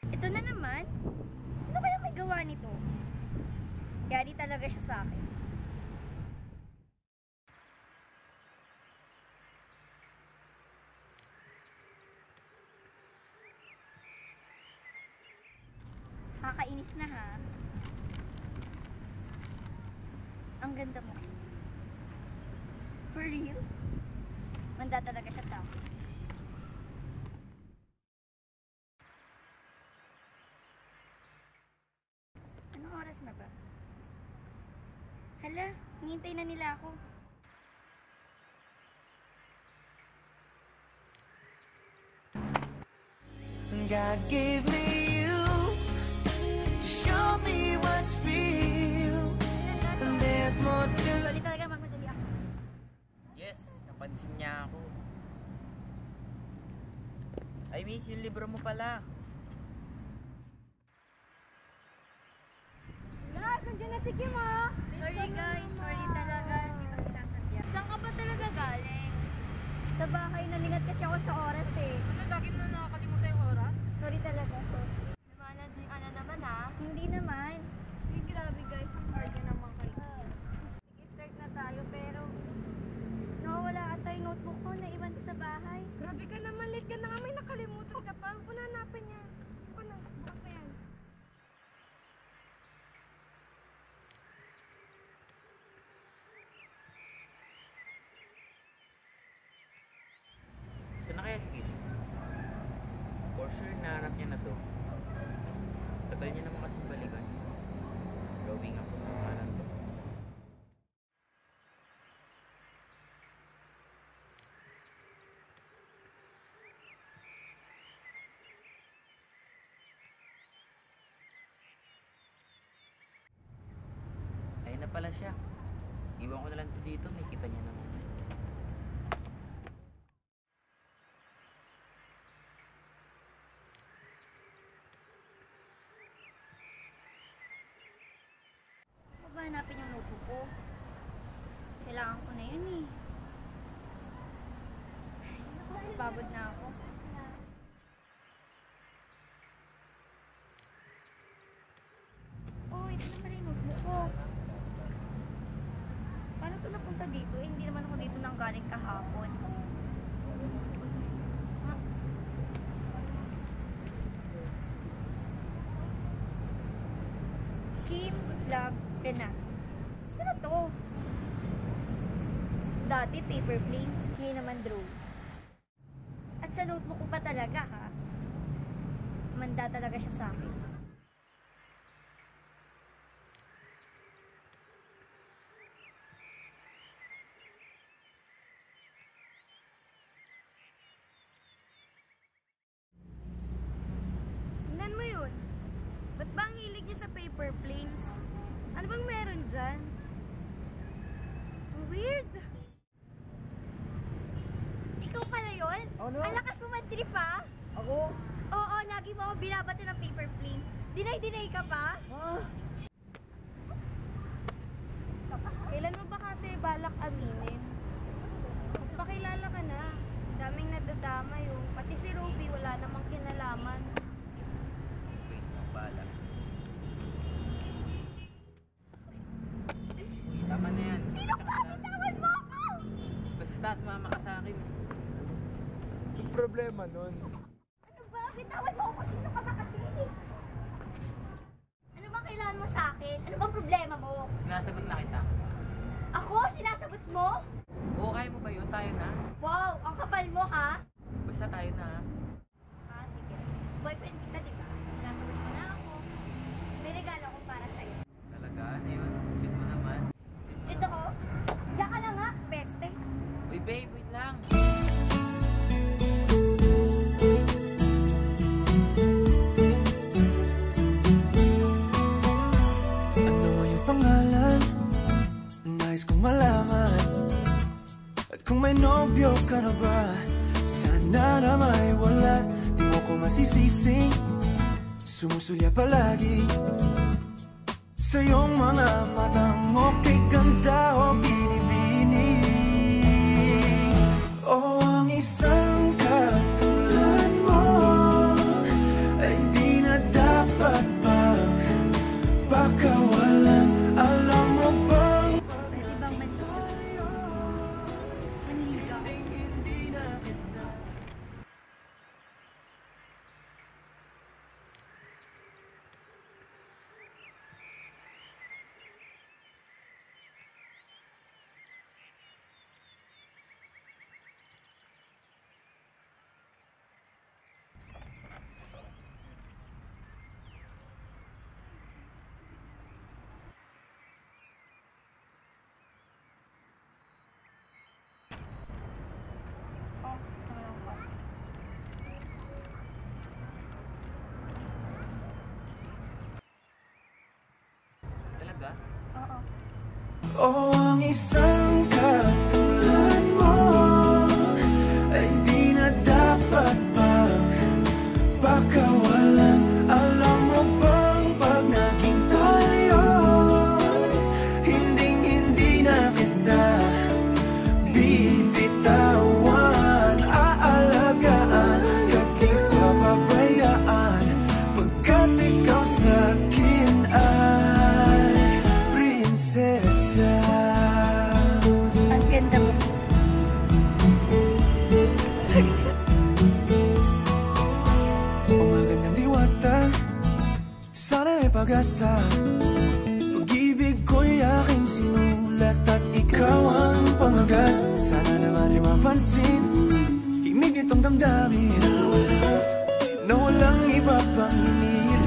Ito na naman? Sino kaya may gawa nito? Yari talaga siya sa akin. Nakakainis na ha. Ang ganda mo. For real? Manda talaga siya sa akin. Anong oras na ba? Hala, hinihintay na nila ako. God gave me you to show me what's real, and there's more to. Sorry talaga, magmadali ako. Yes, napansin niya ako. I miss yung libro mo pala. Guys, nandiyan na si Kim ha! Sorry guys, sorry talaga. Hindi ko sinasadya. Saan ka ba talaga galing? Sa bahay, nalingat kasi ako sa oras eh. Ano, lagi mo na nakakalimutan yung oras? Sorry talaga, sorry. Naman, naman ha? Hindi naman. Ay, grabe guys, ang hard na naman kayo. Sige, start na tayo pero nawawala ata yung notebook ko na iwan ko sa bahay. Grabe ka naman, late ka na nga, may nakalimutan ka pa. Huwag na hanapin yan. Huwag na, bukas na yan. Saan na kaya si Gibbs? For sure, nahanap niya na to. Tagal niya naman kasing balikan. Gawing ako ng kanan to. Ayun na pala siya. Iwan ko na lang to dito, may kita niya naman. Ano ba hanapin yung notebook ko? Kailangan ko na yun eh. Pagod na ako. Oh, ito na pala yung notebook ko. Paano ito napunta dito? Eh, hindi naman ako dito nang galing kahapon. Kim, Love, Rena. Sino to? Dati paper planes, ngayon naman draw. At sa notebook ko pa talaga ha. Manda talaga siya sa akin. Tingnan mo yun. Ba't ba ang hilig niya sa paper planes? Ano bang meron dyan? Ang weird. Ikaw pala yun? Ano? Ang lakas mo man-trip ha? Ako? Oo, lagi mo ako binabati ng paper plane. Dinay ka pa? Ha? Kailan mo ba kasi balak aminin? Pakilala ka na. Daming nadadamay oh. Pati si Ruby wala namang kinalaman. Wait, ang bala. Uy, tama na yan. Sino ka? Bitawan mo ako! Basta sumama ka sa akin. Yung problema nun. Ano ba? Bitawan mo ako. Sino ka ba kasi? Ano ba kailangan mo sa akin? Ano bang problema mo? Sinasagot na kita. Ako? Sinasagot mo? Oo, kaya mo ba yun? Tayo na. Wow, ang kapal mo ha? Basta tayo na. Ah, sige. Boyfriend kita, di ba? Sinasagot mo na ako. May regalo ko para sa'yo. Talaga? Ano yun? Shoot mo naman. Ito ko. Diyan ka na nga, beste. Uy, babe, wait lang. Ano yung pangalan? Nais kong malaman. At kung may nobyo ka na ba, sana na may wala. Di mo ko masisising Sumusulya palagi sa iyong mga matang okay ganda o binibini. O ang isang katulad mo ay di na dapat pang pakawalan. Alam mo bang Pwede bang manligaw? Manligaw. Talaga? Oo. o ang isang katulad mo ay di na dapat pang pakawalan. Alam mo bang pag naging tayo, hindi na kita bibitawan. Aalagaan, di papabayaan, pagkat ikaw sa'kin ay prinsesa. Ang ganda mo. O magandang diwata, sana may pag-asa. Pag-ibig ko'y aking sinulat at ikaw ang pamagat. Sana naman ay mapansin himig nitong damdamin na walang iba pang hinihiling.